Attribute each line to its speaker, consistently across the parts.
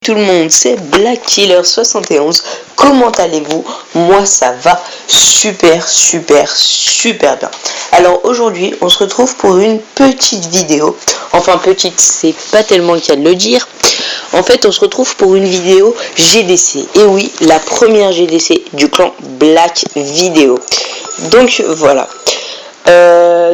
Speaker 1: tout le monde, c'est Black Killer 71. Comment allez-vous? Moi ça va super bien. Alors aujourd'hui on se retrouve pour une petite vidéo. Enfin petite, c'est pas tellement le cas de le dire. En fait on se retrouve pour une vidéo GDC. Et oui, la première GDC du clan Black Video. Donc voilà.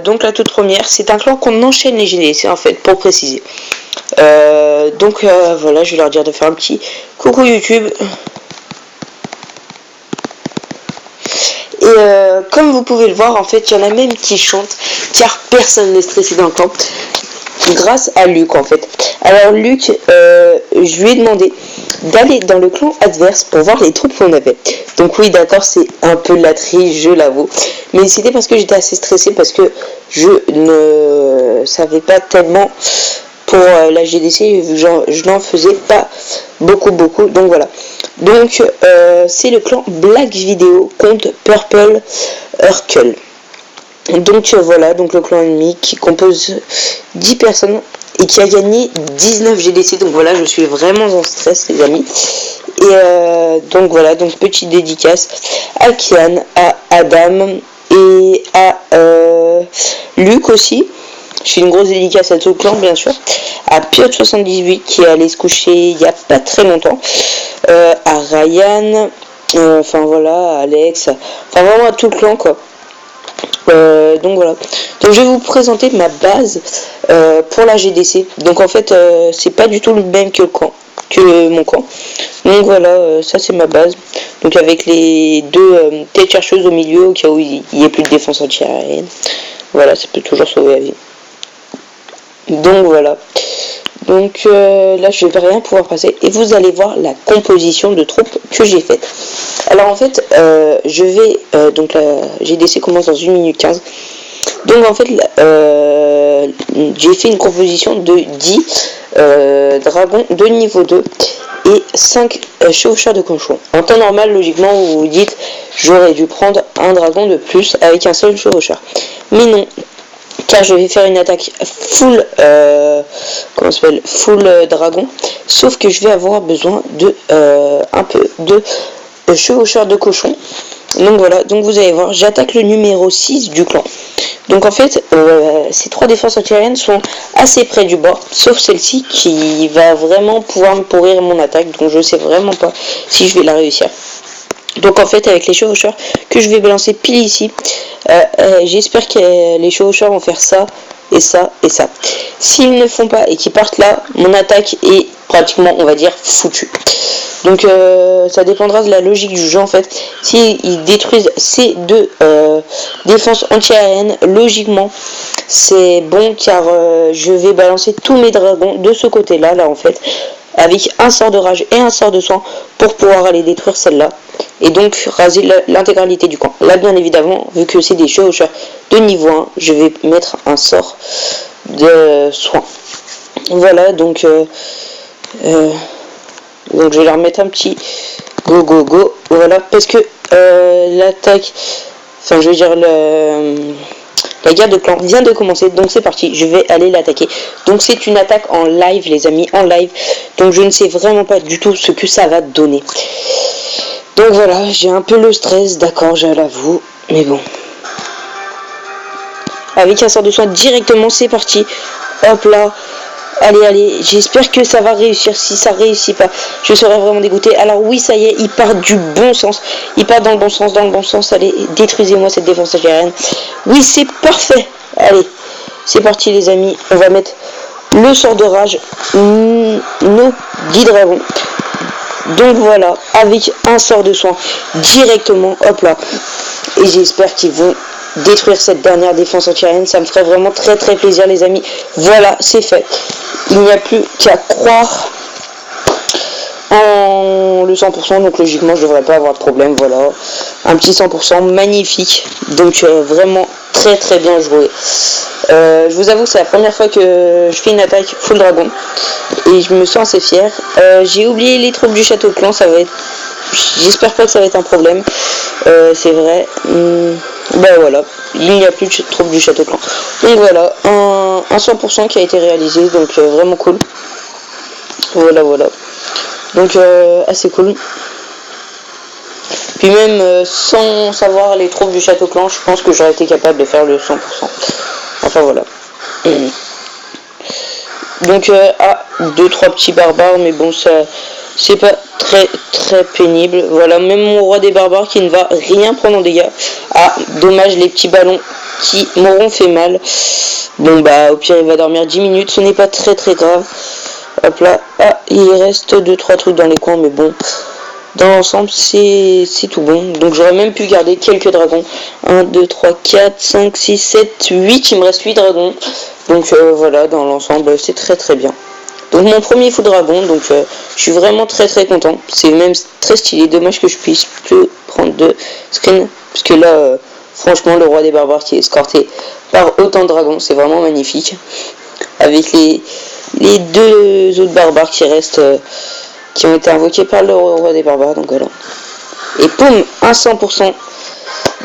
Speaker 1: Donc la toute première, c'est un clan qu'on enchaîne les GDC en fait, pour préciser. Voilà, je vais leur dire de faire un petit coucou YouTube. Et comme vous pouvez le voir, en fait, il y en a même qui chantent, car personne n'est stressé dans le clan, grâce à Luc en fait. Alors Luc, je lui ai demandé d'aller dans le clan adverse pour voir les troupes qu'on avait. Donc oui, d'accord, c'est un peu de la triche, je l'avoue. Mais c'était parce que j'étais assez stressé, parce que je ne savais pas tellement pour la GDC, je n'en faisais pas beaucoup. Donc voilà. Donc c'est le clan Black Video contre Purple Urkel. Donc voilà, donc le clan ennemi qui compose 10 personnes et qui a gagné 19 GDC. Donc voilà, je suis vraiment en stress les amis. Et donc voilà, donc petite dédicace à Kian, à Adam et à Luc aussi. Je fais une grosse dédicace à tout le clan bien sûr. À Piot78 qui est allé se coucher il n'y a pas très longtemps. À Ryan, enfin voilà, à Alex, enfin vraiment à tout le clan quoi. Donc voilà, donc je vais vous présenter ma base pour la GDC. Donc en fait c'est pas du tout le même que mon camp. Donc voilà, ça c'est ma base. Donc avec les deux têtes chercheuses au milieu au cas où il n'y ait plus de défense anti-aérienne. Voilà, ça peut toujours sauver la vie. Donc voilà. Donc là je vais rien pouvoir passer et vous allez voir la composition de troupes que j'ai faite. Alors en fait je vais donc la GDC commence dans 1 minute 15. Donc en fait j'ai fait une composition de 10 dragons de niveau 2 et 5 chevaucheurs de cochon. En temps normal logiquement vous vous dites j'aurais dû prendre un dragon de plus avec un seul chevaucheur. Mais non, car je vais faire une attaque full full dragon, sauf que je vais avoir besoin de un peu de chevaucheur de cochon. Donc voilà, donc vous allez voir, j'attaque le numéro 6 du clan. Donc en fait ces 3 défenses antiaériennes sont assez près du bord, sauf celle-ci qui va vraiment pouvoir me pourrir mon attaque, donc je sais vraiment pas si je vais la réussir. Donc en fait avec les chevaucheurs que je vais balancer pile ici, j'espère que les chevaucheurs vont faire ça et ça et ça. S'ils ne font pas et qu'ils partent là, mon attaque est pratiquement on va dire foutue. Donc ça dépendra de la logique du jeu en fait. S'ils détruisent ces deux défenses anti-aériennes, logiquement c'est bon car je vais balancer tous mes dragons de ce côté là en fait, avec un sort de rage et un sort de soin pour pouvoir aller détruire celle-là et donc raser l'intégralité du camp. Là bien évidemment, vu que c'est des chevaucheurs de niveau 1, je vais mettre un sort de soin. Voilà, donc je vais leur mettre un petit go, voilà, parce que l'attaque, enfin je veux dire la guerre de clan vient de commencer, donc c'est parti, je vais aller l'attaquer. Donc c'est une attaque en live les amis, en live, donc je ne sais vraiment pas du tout ce que ça va donner. Donc voilà, j'ai un peu le stress, d'accord, je l'avoue, mais bon. Avec un sort de soin directement, c'est parti, hop là. Allez, j'espère que ça va réussir. Si ça réussit pas, je serai vraiment dégoûté. Alors oui, ça y est, il part du bon sens. Il part dans le bon sens. Allez, détruisez-moi cette défense aérienne. Oui, c'est parfait. Allez, c'est parti les amis. On va mettre le sort de rage. Nos 10 dragons. Donc voilà, avec un sort de soin directement, hop là. Et j'espère qu'ils vont détruire cette dernière défense anti-aérienne. Ça me ferait vraiment très plaisir les amis. Voilà, c'est fait. Il n'y a plus qu'à croire en le 100%, donc logiquement je devrais pas avoir de problème. Voilà, un petit 100% magnifique, donc vraiment très bien joué. Je vous avoue que c'est la première fois que je fais une attaque full dragon et je me sens assez fier. J'ai oublié les troupes du château de clan, ça va être, j'espère pas que ça va être un problème. C'est vrai. Ben voilà, il n'y a plus de troupes du château clan. Donc voilà, un 100% qui a été réalisé, donc vraiment cool. Voilà. Donc assez cool. Puis même sans savoir les troupes du château clan, je pense que j'aurais été capable de faire le 100%. Enfin voilà. Donc 2-3 petits barbares, mais bon, ça c'est pas très pénible. Voilà, même mon roi des barbares qui ne va rien prendre en dégâts. Dommage, les petits ballons qui m'auront fait mal. Bon bah au pire il va dormir 10 minutes, ce n'est pas très grave. Hop là, il reste 2-3 trucs dans les coins, mais bon, dans l'ensemble c'est tout bon. Donc j'aurais même pu garder quelques dragons. 1, 2, 3, 4, 5, 6, 7, 8, il me reste 8 dragons. Donc voilà, dans l'ensemble c'est très bien. Donc mon premier fou dragon, donc je suis vraiment très content. C'est même très stylé, dommage que je puisse plus prendre de screen. Parce que là, franchement, le roi des barbares qui est escorté par autant de dragons, c'est vraiment magnifique. Avec les 2 autres barbares qui restent, qui ont été invoqués par le roi des barbares, donc voilà. Et poum, un 100%.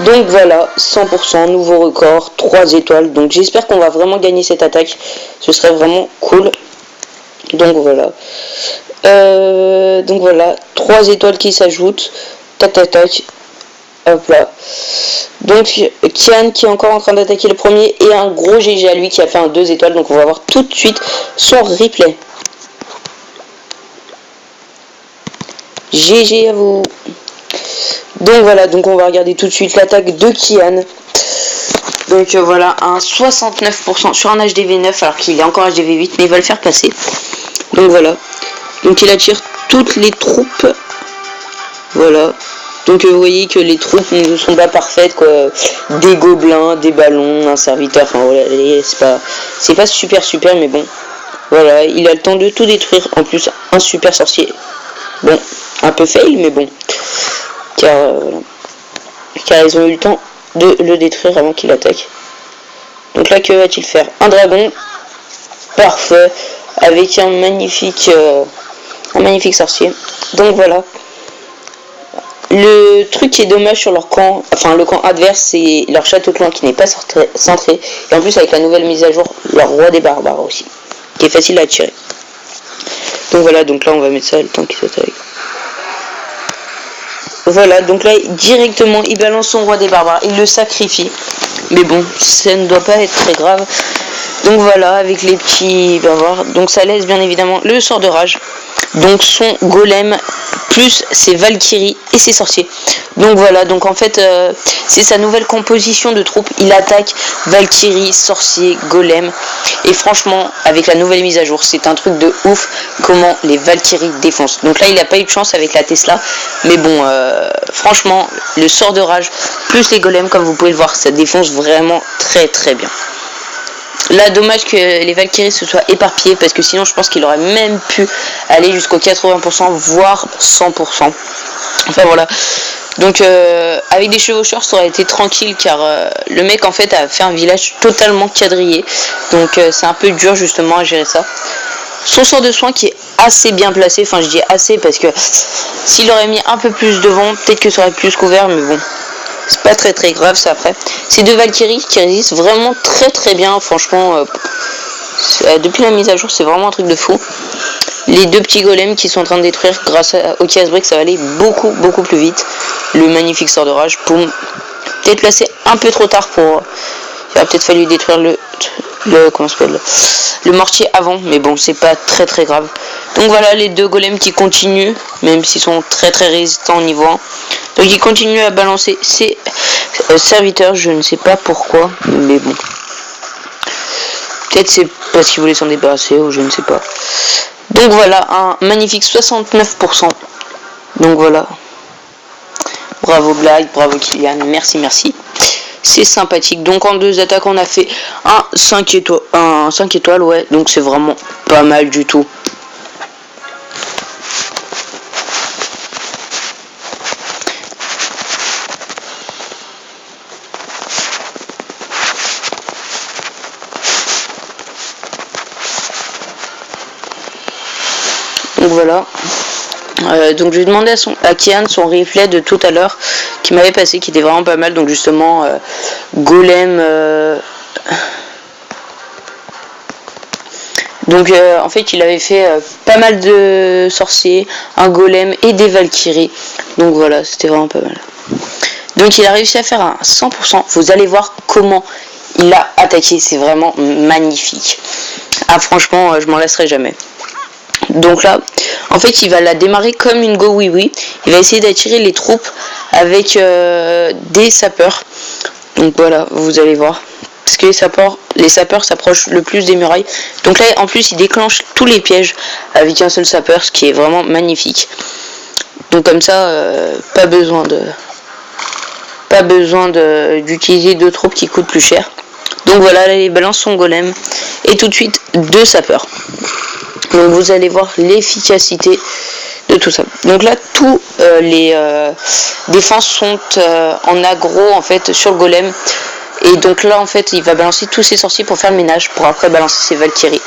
Speaker 1: Donc voilà, 100%, nouveau record, 3 étoiles. Donc j'espère qu'on va vraiment gagner cette attaque. Ce serait vraiment cool. Donc voilà. 3 étoiles qui s'ajoutent. Tac. Hop là. Donc Kian qui est encore en train d'attaquer le premier. Et un gros GG à lui qui a fait un 2 étoiles. Donc on va voir tout de suite son replay. GG à vous. Donc voilà, donc on va regarder tout de suite l'attaque de Kian. Donc voilà, un 69% sur un HDV 9 alors qu'il est encore HDV 8, mais il va le faire passer. Donc voilà, donc il attire toutes les troupes. Voilà, donc vous voyez que les troupes ne sont pas parfaites, quoi. Des gobelins, des ballons, un serviteur, enfin voilà, c'est pas super, mais bon. Voilà, il a le temps de tout détruire, en plus un super sorcier. Bon, un peu fail, mais bon. Car ils ont eu le temps de le détruire avant qu'il attaque. Donc là, que va-t-il faire? Un dragon. Parfait. Avec un magnifique sorcier. Donc voilà. Le truc qui est dommage sur leur camp, enfin le camp adverse, c'est leur château clan qui n'est pas centré. Et en plus avec la nouvelle mise à jour, leur roi des barbares aussi. Qui est facile à attirer. Donc voilà, donc là on va mettre ça le temps qu'il s'attaque. Voilà, donc là directement il balance son roi des barbares, il le sacrifie. Mais bon, ça ne doit pas être très grave. Donc voilà, avec les petits barbares. Donc ça laisse bien évidemment le sort de rage. Donc son golem plus ses valkyries et ses sorciers. Donc voilà, donc en fait c'est sa nouvelle composition de troupes. Il attaque valkyrie, sorcier, golem. Et franchement, avec la nouvelle mise à jour, c'est un truc de ouf comment les valkyries défoncent. Donc là il n'a pas eu de chance avec la Tesla. Mais bon, franchement, le sort de rage plus les golems, comme vous pouvez le voir, ça défonce vraiment très bien. Là, dommage que les Valkyries se soient éparpillées parce que sinon, je pense qu'il aurait même pu aller jusqu'au 80%, voire 100%. Enfin voilà. Donc, avec des chevaucheurs, ça aurait été tranquille car le mec en fait a fait un village totalement quadrillé. Donc, c'est un peu dur justement à gérer ça. Son sort de soin qui est assez bien placé. Enfin, je dis assez parce que s'il aurait mis un peu plus devant, peut-être que ça aurait plus couvert, mais bon. C'est pas très grave ça après. Ces 2 Valkyries qui résistent vraiment très bien. Franchement, depuis la mise à jour, c'est vraiment un truc de fou. Les 2 petits golems qui sont en train de détruire grâce au Chaos Break, ça va aller beaucoup plus vite. Le magnifique sort de rage, boum. Peut-être placé un peu trop tard pour... Il aurait peut-être fallu détruire le mortier avant, mais bon, c'est pas très grave. Donc voilà, les 2 golems qui continuent, même s'ils sont très résistants au niveau 1. Donc ils continuent à balancer ses serviteurs, je ne sais pas pourquoi, mais bon. Peut-être c'est parce qu'ils voulaient s'en débarrasser, ou je ne sais pas. Donc voilà, un magnifique 69%. Donc voilà. Bravo Blague, bravo Kylian, merci. C'est sympathique. Donc en 2 attaques, on a fait un 5 étoiles, ouais. Donc c'est vraiment pas mal du tout. Donc voilà. Donc je lui ai demandé à Kian son replay de tout à l'heure qui m'avait passé, qui était vraiment pas mal. Donc justement golem Donc en fait il avait fait pas mal de sorciers, un golem et des valkyries. Donc voilà, c'était vraiment pas mal. Donc il a réussi à faire un 100%. Vous allez voir comment il a attaqué, c'est vraiment magnifique. Ah franchement, je m'en laisserai jamais. Donc là, en fait, il va la démarrer comme une go oui oui. Il va essayer d'attirer les troupes avec des sapeurs. Donc voilà, vous allez voir. Parce que les sapeurs s'approchent le plus des murailles. Donc là, en plus, il déclenche tous les pièges avec un seul sapeur, ce qui est vraiment magnifique. Donc comme ça, pas besoin d'utiliser deux troupes qui coûtent plus cher. Donc voilà, là, il balance son golem et tout de suite deux sapeurs. Donc vous allez voir l'efficacité de tout ça. Donc là, tous les défenses sont en aggro en fait sur le golem. Et donc là, en fait, il va balancer tous ses sorciers pour faire le ménage, pour après balancer ses valkyries.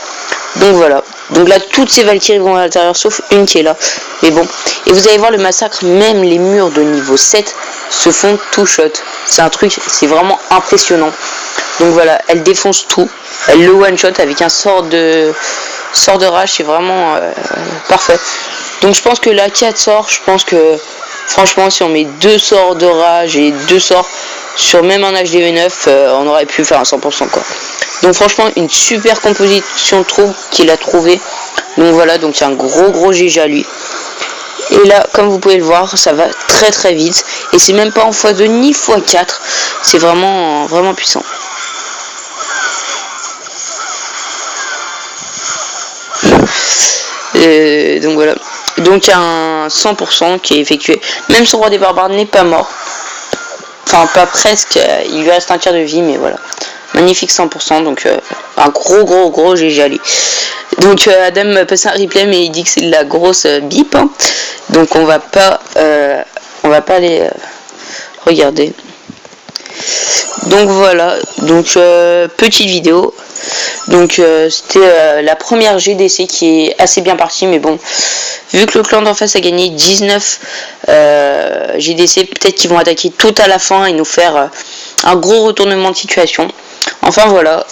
Speaker 1: Donc voilà. Donc là, toutes ces valkyries vont à l'intérieur, sauf une qui est là. Mais bon. Et vous allez voir le massacre, même les murs de niveau 7 se font tout shot. C'est un truc, c'est vraiment impressionnant. Donc voilà, elle défonce tout. Elle le one shot avec un sort de rage, c'est vraiment parfait. Donc je pense que là, 4 sorts, je pense que franchement, si on met 2 sorts de rage et 2 sorts sur même un HDV9, on aurait pu faire un 100% quoi. Donc franchement, une super composition de troupe qu'il a trouvé. Donc voilà, donc c'est un gros GG à lui. Et là, comme vous pouvez le voir, ça va très très vite. Et c'est même pas en x2 ni x4. C'est vraiment puissant. Donc voilà. Donc il y a un 100% qui est effectué. Même son roi des barbares n'est pas mort. Enfin pas presque. Il lui reste un tiers de vie, mais voilà. Magnifique 100%. Donc un gros GG à lui. Donc Adam m'a passé un replay, mais il dit que c'est de la grosse bip. Hein. Donc on va pas aller regarder. Donc voilà. Donc petite vidéo. Donc c'était la première GDC qui est assez bien partie, mais bon, vu que le clan d'en face a gagné 19 GDC, peut-être qu'ils vont attaquer tout à la fin et nous faire un gros retournement de situation. Enfin voilà,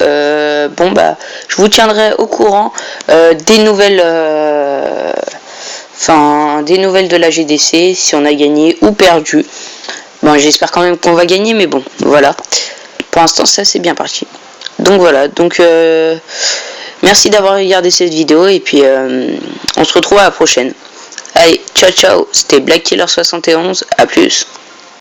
Speaker 1: bon bah je vous tiendrai au courant des nouvelles de la GDC, si on a gagné ou perdu. Bon, j'espère quand même qu'on va gagner, mais bon, voilà. Pour l'instant, ça c'est bien parti. Donc voilà, donc merci d'avoir regardé cette vidéo et puis on se retrouve à la prochaine. Allez, ciao, c'était Black Killer 71, à plus.